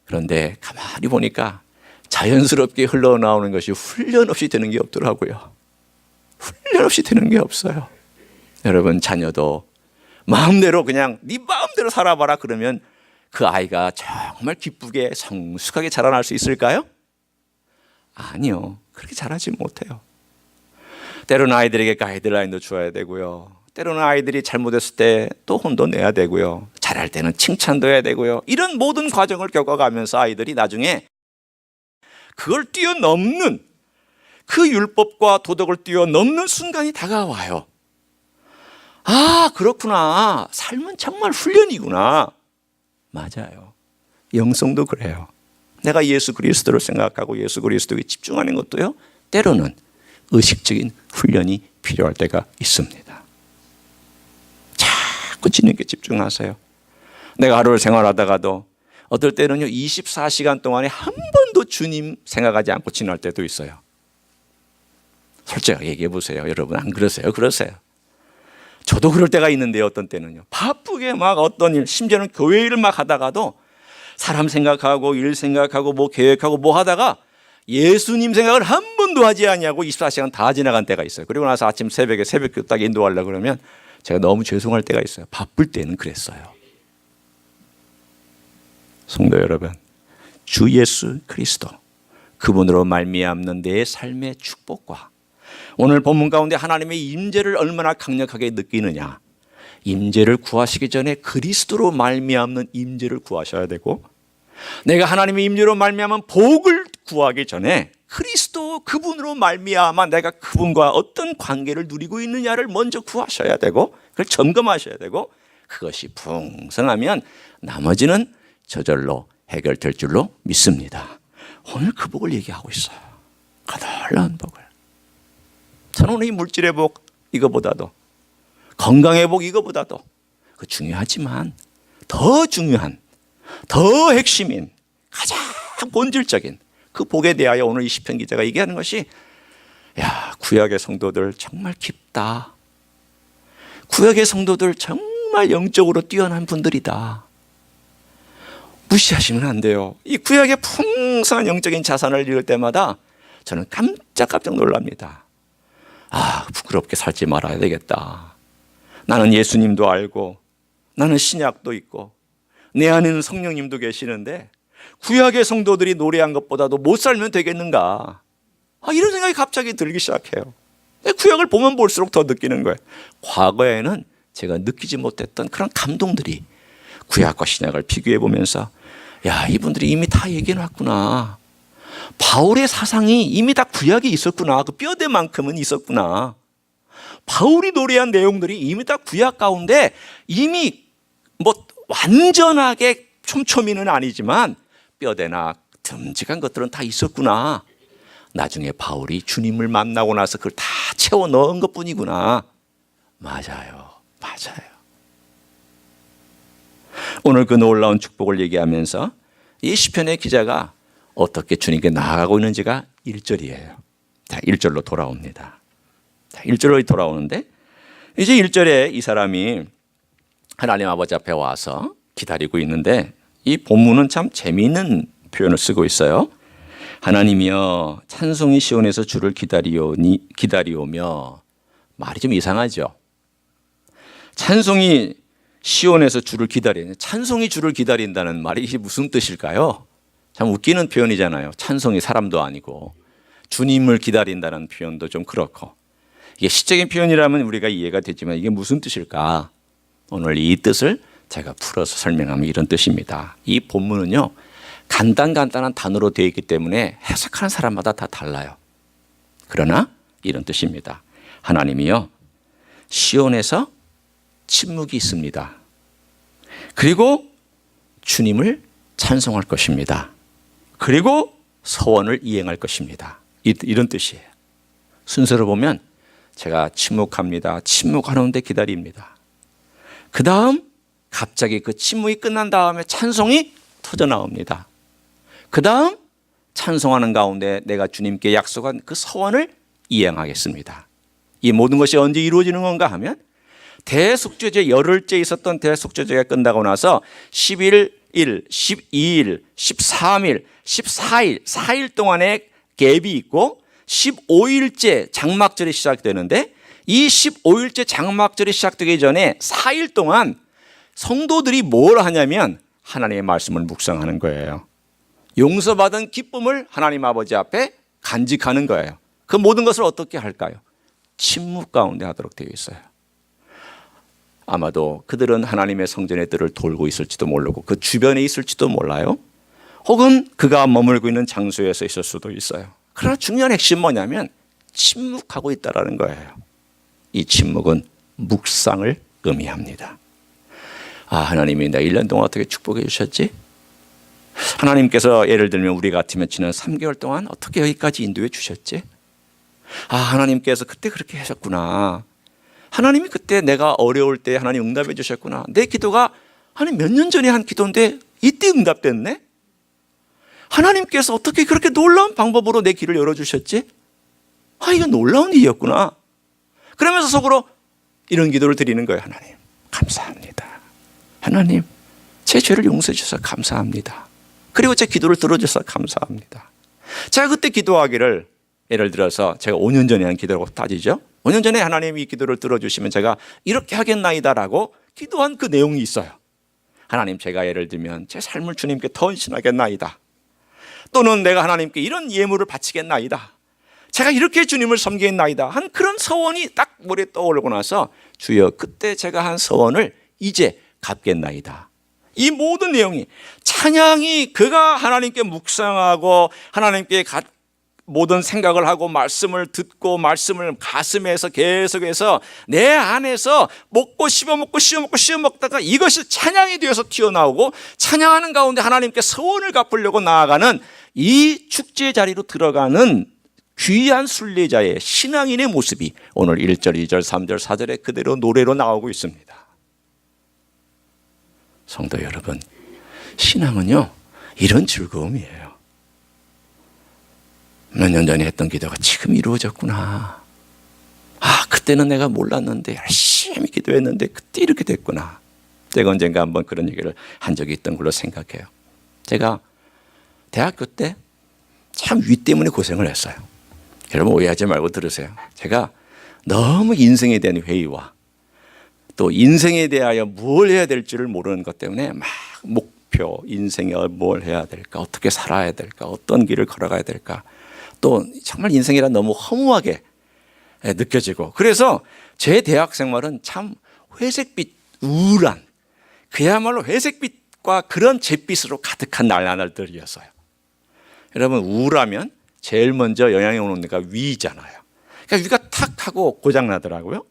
그런데 가만히 보니까 자연스럽게 흘러나오는 것이 훈련 없이 되는 게 없더라고요. 훈련 없이 되는 게 없어요. 여러분, 자녀도 마음대로 그냥 네 마음대로 살아봐라 그러면 그 아이가 정말 기쁘게 성숙하게 자라날 수 있을까요? 아니요. 그렇게 자라지 못해요. 때로는 아이들에게 가이드라인도 줘야 되고요. 때로는 아이들이 잘못했을 때 또 혼도 내야 되고요. 잘할 때는 칭찬도 해야 되고요. 이런 모든 과정을 겪어가면서 아이들이 나중에 그걸 뛰어넘는, 그 율법과 도덕을 뛰어넘는 순간이 다가와요. 아, 그렇구나. 삶은 정말 훈련이구나. 맞아요. 영성도 그래요. 내가 예수 그리스도를 생각하고 예수 그리스도에 집중하는 것도요, 때로는 의식적인 훈련이 필요할 때가 있습니다. 자꾸 주님께 집중하세요. 내가 하루를 생활하다가도 어떨 때는요 24시간 동안에 한 번도 주님 생각하지 않고 지날 때도 있어요. 솔직하게 얘기해 보세요. 여러분, 안 그러세요? 그러세요. 저도 그럴 때가 있는데요. 어떤 때는요 바쁘게 막 어떤 일, 심지어는 교회 일을 막 하다가도 사람 생각하고 일 생각하고 뭐 계획하고 뭐 하다가 예수님 생각을 한 번도 하지 않냐고 24시간 다 지나간 때가 있어요. 그리고 나서 아침 새벽에 새벽기도 딱 인도하려고 그러면 제가 너무 죄송할 때가 있어요. 바쁠 때는 그랬어요. 성도 여러분, 주 예수 그리스도, 그분으로 말미암는 내 삶의 축복과 오늘 본문 가운데 하나님의 임재를 얼마나 강력하게 느끼느냐, 임재를 구하시기 전에 그리스도로 말미암는 임재를 구하셔야 되고, 내가 하나님의 임재로 말미암은 복을 구하기 전에 그리스도, 그분으로 말미암아 내가 그분과 어떤 관계를 누리고 있느냐를 먼저 구하셔야 되고, 그걸 점검하셔야 되고, 그것이 풍성하면 나머지는 저절로 해결될 줄로 믿습니다. 오늘 그 복을 얘기하고 있어요. 거덜난 복을. 저는 오늘 이 물질의 복 이거보다도, 건강의 복 이거보다도 그 중요하지만 더 중요한, 더 핵심인, 가장 본질적인 그 복에 대하여 오늘 이 시편 기자가 얘기하는 것이, 야, 구약의 성도들 정말 깊다. 구약의 성도들 정말 영적으로 뛰어난 분들이다. 무시하시면 안 돼요. 이 구약의 풍성한 영적인 자산을 읽을 때마다 저는 깜짝깜짝 놀랍니다. 아, 부끄럽게 살지 말아야 되겠다. 나는 예수님도 알고 나는 신약도 있고 내 안에는 성령님도 계시는데 구약의 성도들이 노래한 것보다도 못 살면 되겠는가, 이런 생각이 갑자기 들기 시작해요. 구약을 보면 볼수록 더 느끼는 거예요. 과거에는 제가 느끼지 못했던 그런 감동들이 구약과 신약을 비교해 보면서, 야, 이분들이 이미 다 얘기해 놨구나. 바울의 사상이 이미 다 구약에 있었구나. 그 뼈대만큼은 있었구나. 바울이 노래한 내용들이 이미 다 구약 가운데 이미 뭐 완전하게 촘촘히는 아니지만 뼈대나 듬직한 것들은 다 있었구나. 나중에 바울이 주님을 만나고 나서 그걸 다 채워 넣은 것뿐이구나. 맞아요. 오늘 그 놀라운 축복을 얘기하면서 이 시편의 기자가 어떻게 주님께 나아가고 있는지가 1절이에요. 자, 1절로 돌아옵니다. 자, 1절로 돌아오는데, 이제 1절에 이 사람이 하나님 아버지 앞에 와서 기다리고 있는데, 이 본문은 참 재미있는 표현을 쓰고 있어요. 하나님이여 찬송이 시온에서 주를 기다리오며. 말이 좀 이상하죠. 찬송이 시온에서 주를 기다리는, 찬송이 주를 기다린다는 말이 무슨 뜻일까요? 참 웃기는 표현이잖아요. 찬송이 사람도 아니고 주님을 기다린다는 표현도 좀 그렇고, 이게 시적인 표현이라면 우리가 이해가 되지만 이게 무슨 뜻일까? 오늘 이 뜻을 제가 풀어서 설명하면 이런 뜻입니다. 이 본문은요, 간단한 단어로 되어 있기 때문에 해석하는 사람마다 다 달라요. 그러나 이런 뜻입니다. 하나님이요, 시온에서 침묵이 있습니다. 그리고 주님을 찬송할 것입니다. 그리고 서원을 이행할 것입니다. 이런 뜻이에요. 순서로 보면 제가 침묵합니다. 침묵하는데 기다립니다. 그 다음 갑자기 그 침묵이 끝난 다음에 찬송이 터져 나옵니다. 그 다음 찬송하는 가운데 내가 주님께 약속한 그 서원을 이행하겠습니다. 이 모든 것이 언제 이루어지는 건가 하면 대속죄제 열흘째 있었던 대속죄제가 끝나고 나서 11일, 12일, 13일, 14일, 4일 동안의 갭이 있고 15일째 장막절이 시작되는데, 이 15일째 장막절이 시작되기 전에 4일 동안 성도들이 뭘 하냐면 하나님의 말씀을 묵상하는 거예요. 용서받은 기쁨을 하나님 아버지 앞에 간직하는 거예요. 그 모든 것을 어떻게 할까요? 침묵 가운데 하도록 되어 있어요. 아마도 그들은 하나님의 성전의 뜰을 돌고 있을지도 모르고 그 주변에 있을지도 몰라요. 혹은 그가 머물고 있는 장소에서 있을 수도 있어요. 그러나 중요한 핵심 뭐냐면 침묵하고 있다는 거예요. 이 침묵은 묵상을 의미합니다. 아, 하나님이 나 1년 동안 어떻게 축복해 주셨지? 하나님께서 예를 들면 우리 같으면 지난 3개월 동안 어떻게 여기까지 인도해 주셨지? 아, 하나님께서 그때 그렇게 하셨구나. 하나님이 그때 내가 어려울 때 하나님 응답해 주셨구나. 내 기도가 하나님 몇 년 전에 한 기도인데 이때 응답됐네? 하나님께서 어떻게 그렇게 놀라운 방법으로 내 길을 열어주셨지? 아, 이거 놀라운 일이었구나. 그러면서 속으로 이런 기도를 드리는 거예요. 하나님, 감사합니다. 하나님, 제 죄를 용서해 주셔서 감사합니다. 그리고 제 기도를 들어주셔서 감사합니다. 제가 그때 기도하기를, 예를 들어서 제가 5년 전에 한 기도라고 따지죠. 5년 전에 하나님이 이 기도를 들어주시면 제가 이렇게 하겠나이다라고 기도한 그 내용이 있어요. 하나님, 제가 예를 들면 제 삶을 주님께 더 헌신하겠나이다. 또는 내가 하나님께 이런 예물을 바치겠나이다. 제가 이렇게 주님을 섬기겠나이다. 한 그런 서원이 딱 머리에 떠오르고 나서 주여, 그때 제가 한 서원을 이제 갚겠나이다. 이 모든 내용이, 찬양이 그가 하나님께 묵상하고 하나님께 모든 생각을 하고 말씀을 듣고 말씀을 가슴에서 계속해서 내 안에서 먹고 씹어먹고 씹어먹고 씹어먹다가 이것이 찬양이 되어서 튀어나오고, 찬양하는 가운데 하나님께 서원을 갚으려고 나아가는 이 축제 자리로 들어가는 귀한 순례자의 신앙인의 모습이 오늘 1절, 2절, 3절, 4절에 그대로 노래로 나오고 있습니다. 성도 여러분, 신앙은요, 이런 즐거움이에요. 몇 년 전에 했던 기도가 지금 이루어졌구나. 아, 그때는 내가 몰랐는데 열심히 기도했는데 그때 이렇게 됐구나. 제가 언젠가 한번 그런 얘기를 한 적이 있던 걸로 생각해요. 제가 대학교 때 참 위 때문에 고생을 했어요. 여러분 오해하지 말고 들으세요. 제가 너무 인생에 대한 회의와 또 인생에 대하여 뭘 해야 될지를 모르는 것 때문에 막 목표, 인생에 뭘 해야 될까, 어떻게 살아야 될까, 어떤 길을 걸어가야 될까, 또 정말 인생이란 너무 허무하게 느껴지고, 그래서 제 대학 생활은 참 회색빛, 우울한, 그야말로 회색빛과 그런 잿빛으로 가득한 날들이었어요. 여러분, 우울하면 제일 먼저 영향이 오는 데가 위잖아요. 그러니까 위가 탁 하고 고장나더라고요.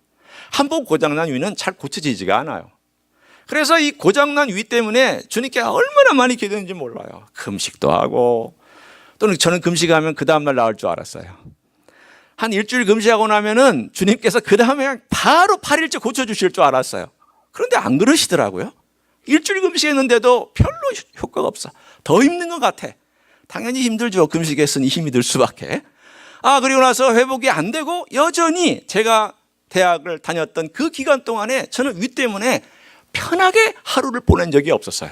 한번 고장난 위는 잘 고쳐지지가 않아요. 그래서 이 고장난 위 때문에 주님께 얼마나 많이 기도했는지 몰라요. 금식도 하고, 또는 저는 금식하면 그 다음날 나을 줄 알았어요. 한 일주일 금식하고 나면은 주님께서 그 다음에 바로 8일째 고쳐주실 줄 알았어요. 그런데 안 그러시더라고요. 일주일 금식했는데도 별로 효과가 없어. 더 힘든 것 같아. 당연히 힘들죠. 금식했으니 힘이 들 수밖에. 그리고 나서 회복이 안 되고 여전히 제가 대학을 다녔던 그 기간 동안에 저는 위 때문에 편하게 하루를 보낸 적이 없었어요.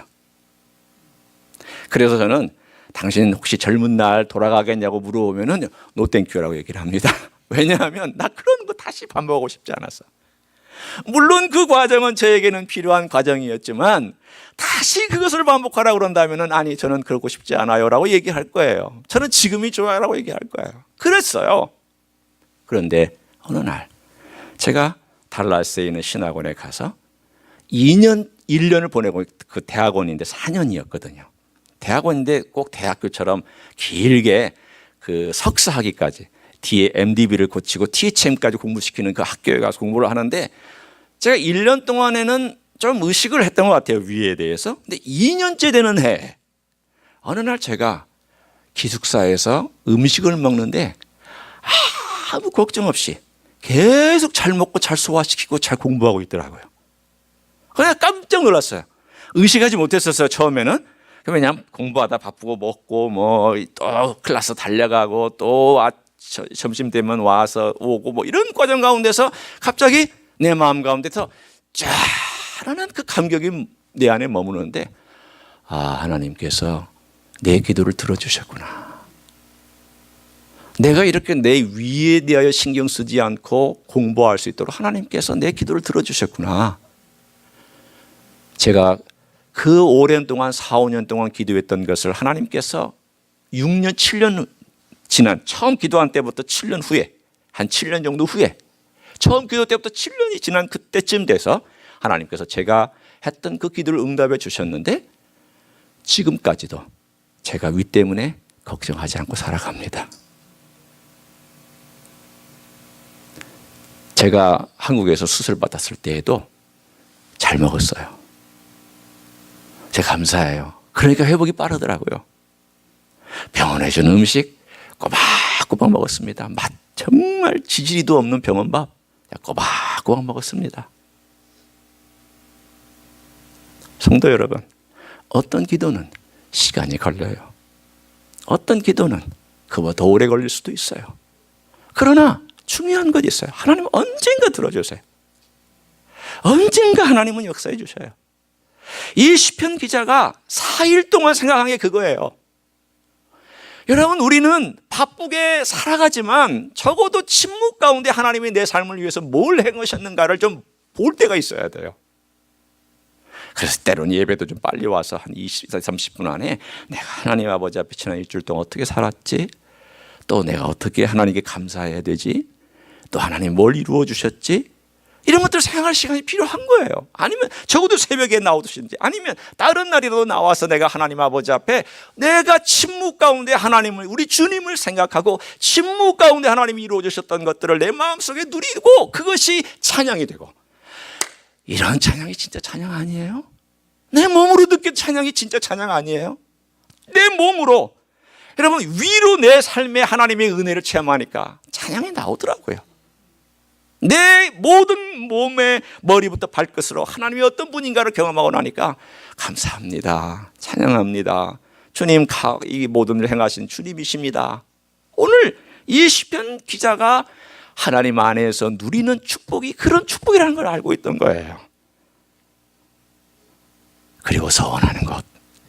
그래서 저는 당신 혹시 젊은 날 돌아가겠냐고 물어보면은 노 땡큐라고 얘기를 합니다. 왜냐하면 나 그런 거 다시 반복하고 싶지 않았어. 물론 그 과정은 저에게는 필요한 과정이었지만 다시 그것을 반복하라고 그런다면 아니 저는 그러고 싶지 않아요 라고 얘기할 거예요. 저는 지금이 좋아요 라고 얘기할 거예요. 그랬어요. 그런데 어느 날 제가 달라스에 있는 신학원에 가서 1년을 보내고, 그 대학원인데 4년이었거든요. 대학원인데 꼭 대학교처럼 길게 그 석사학위까지 뒤에 MDB를 고치고 THM까지 공부시키는 그 학교에 가서 공부를 하는데 제가 1년 동안에는 좀 의식을 했던 것 같아요, 위에 대해서. 근데 2년째 되는 해 어느 날 제가 기숙사에서 음식을 먹는데 아무 걱정 없이 계속 잘 먹고 잘 소화시키고 잘 공부하고 있더라고요. 그냥 깜짝 놀랐어요. 의식하지 못했었어요, 처음에는. 왜냐하면 공부하다 바쁘고 먹고 뭐 또 클래스 달려가고 또 점심 되면 와서 오고 뭐 이런 과정 가운데서 갑자기 내 마음 가운데서 짠하는 그 감격이 내 안에 머무는데 하나님께서 내 기도를 들어주셨구나. 내가 이렇게 내 위에 대하여 신경 쓰지 않고 공부할 수 있도록 하나님께서 내 기도를 들어주셨구나. 제가 그 오랜 동안 4, 5년 동안 기도했던 것을 하나님께서 6년, 7년 지난 처음 기도한 때부터 7년 후에, 한 7년 정도 후에, 처음 기도 때부터 7년이 지난 그때쯤 돼서 하나님께서 제가 했던 그 기도를 응답해 주셨는데 지금까지도 제가 위 때문에 걱정하지 않고 살아갑니다. 제가 한국에서 수술 받았을 때에도 잘 먹었어요. 제가 감사해요. 그러니까 회복이 빠르더라고요. 병원에 주는 음식 꼬박꼬박 먹었습니다. 맛 정말 지지리도 없는 병원밥 꼬박꼬박 먹었습니다. 성도 여러분, 어떤 기도는 시간이 걸려요. 어떤 기도는 그보다 더 오래 걸릴 수도 있어요. 그러나 중요한 것이 있어요. 하나님은 언젠가 들어주세요. 언젠가 하나님은 역사해 주셔요. 이 시편 기자가 4일 동안 생각한 게 그거예요. 여러분, 우리는 바쁘게 살아가지만 적어도 침묵 가운데 하나님이 내 삶을 위해서 뭘 행하셨는가를 좀 볼 때가 있어야 돼요. 그래서 때로는 예배도 좀 빨리 와서 한 20, 30분 안에 내가 하나님 아버지 앞에 지난 일주일 동안 어떻게 살았지? 또 내가 어떻게 하나님께 감사해야 되지? 또 하나님 뭘 이루어 주셨지? 이런 것들을 생각할 시간이 필요한 거예요. 아니면 적어도 새벽에 나오듯이, 아니면 다른 날이라도 나와서 내가 하나님 아버지 앞에 내가 침묵 가운데 하나님을, 우리 주님을 생각하고 침묵 가운데 하나님이 이루어 주셨던 것들을 내 마음속에 누리고 그것이 찬양이 되고, 이런 찬양이 진짜 찬양 아니에요? 내 몸으로 느낀 찬양이 진짜 찬양 아니에요? 내 몸으로, 여러분, 위로 내 삶에 하나님의 은혜를 체험하니까 찬양이 나오더라고요. 내 모든 몸의 머리부터 발끝으로 하나님이 어떤 분인가를 경험하고 나니까 감사합니다, 찬양합니다, 주님 이 모든 일을 행하신 주님이십니다. 오늘 이 시편 기자가 하나님 안에서 누리는 축복이 그런 축복이라는 걸 알고 있던 거예요. 그리고 서원하는 것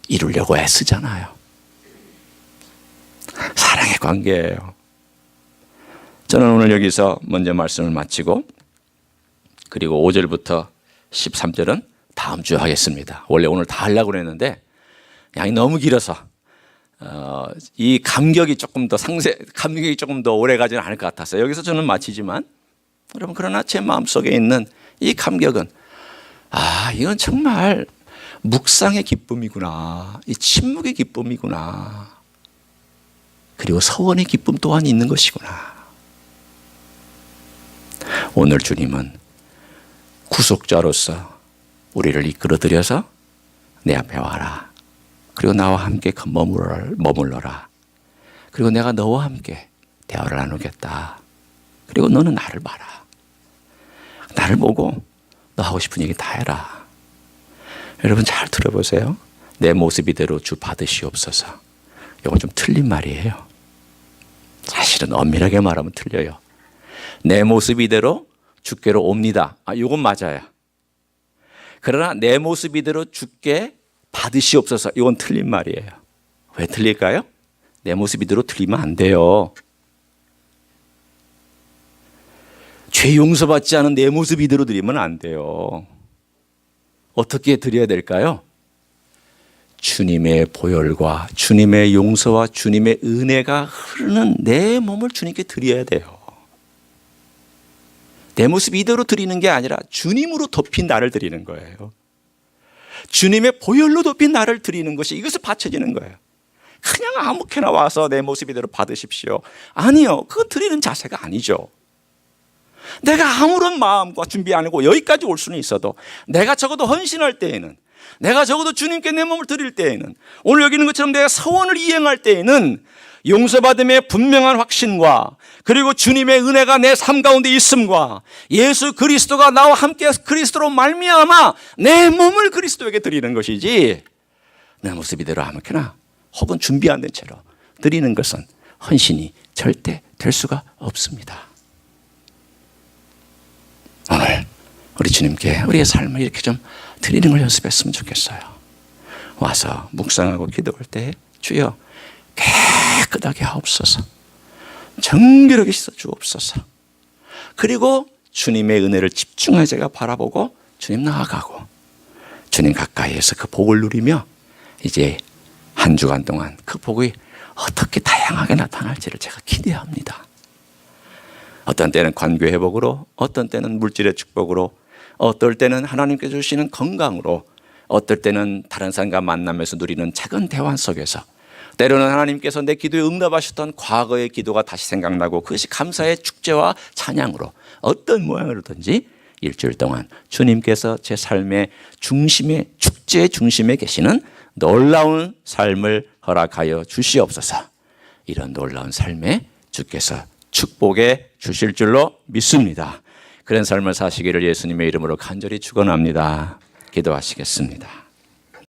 이루려고 애쓰잖아요. 사랑의 관계예요. 저는 오늘 여기서 먼저 말씀을 마치고, 그리고 5절부터 13절은 다음 주에 하겠습니다. 원래 오늘 다 하려고 했는데 양이 너무 길어서 이 감격이 조금 더 오래 가지는 않을 것 같아서 여기서 저는 마치지만, 여러분, 그러나 제 마음속에 있는 이 감격은 이건 정말 묵상의 기쁨이구나, 이 침묵의 기쁨이구나, 그리고 서원의 기쁨 또한 있는 것이구나. 오늘 주님은 구속자로서 우리를 이끌어들여서 내 앞에 와라, 그리고 나와 함께 머물러라, 그리고 내가 너와 함께 대화를 나누겠다, 그리고 너는 나를 봐라, 나를 보고 너 하고 싶은 얘기 다 해라. 여러분, 잘 들어보세요. 내 모습 이대로 주 받으시옵소서. 이건 좀 틀린 말이에요. 사실은 엄밀하게 말하면 틀려요. 내 모습 이대로 주께로 옵니다, 이건 맞아요. 그러나 내 모습 이대로 주께 받으시옵소서, 이건 틀린 말이에요. 왜 틀릴까요? 내 모습 이대로 틀리면 안 돼요. 죄 용서받지 않은 내 모습 이대로 드리면 안 돼요. 어떻게 드려야 될까요? 주님의 보혈과 주님의 용서와 주님의 은혜가 흐르는 내 몸을 주님께 드려야 돼요. 내 모습 이대로 드리는 게 아니라 주님으로 덮인 나를 드리는 거예요. 주님의 보혈로 덮인 나를 드리는 것이 이것을 바쳐지는 거예요. 그냥 아무렇게나 와서 내 모습 이대로 받으십시오. 아니요, 그거 드리는 자세가 아니죠. 내가 아무런 마음과 준비 안 하고 여기까지 올 수는 있어도 내가 적어도 헌신할 때에는, 내가 적어도 주님께 내 몸을 드릴 때에는, 오늘 여기 있는 것처럼 내가 서원을 이행할 때에는 용서받음의 분명한 확신과 그리고 주님의 은혜가 내 삶 가운데 있음과 예수 그리스도가 나와 함께 그리스도로 말미암아 내 몸을 그리스도에게 드리는 것이지, 내 모습 이대로 아무렇게나 혹은 준비 안 된 채로 드리는 것은 헌신이 절대 될 수가 없습니다. 오늘 우리 주님께 우리의 삶을 이렇게 좀 드리는 걸 연습했으면 좋겠어요. 와서 묵상하고 기도할 때 주여 깨끗하게 하옵소서, 정결하게 씻어 주옵소서. 그리고 주님의 은혜를 집중하게 제가 바라보고 주님 나아가고 주님 가까이에서 그 복을 누리며 이제 한 주간 동안 그 복이 어떻게 다양하게 나타날지를 제가 기대합니다. 어떤 때는 관계 회복으로, 어떤 때는 물질의 축복으로, 어떨 때는 하나님께서 주시는 건강으로, 어떨 때는 다른 사람과 만나면서 누리는 작은 대화 속에서, 때로는 하나님께서 내 기도에 응답하셨던 과거의 기도가 다시 생각나고 그것이 감사의 축제와 찬양으로 어떤 모양으로든지 일주일 동안 주님께서 제 삶의 중심에, 축제의 중심에 계시는 놀라운 삶을 허락하여 주시옵소서. 이런 놀라운 삶에 주께서 축복해 주실 줄로 믿습니다. 그런 삶을 사시기를 예수님의 이름으로 간절히 축원합니다. 기도하시겠습니다.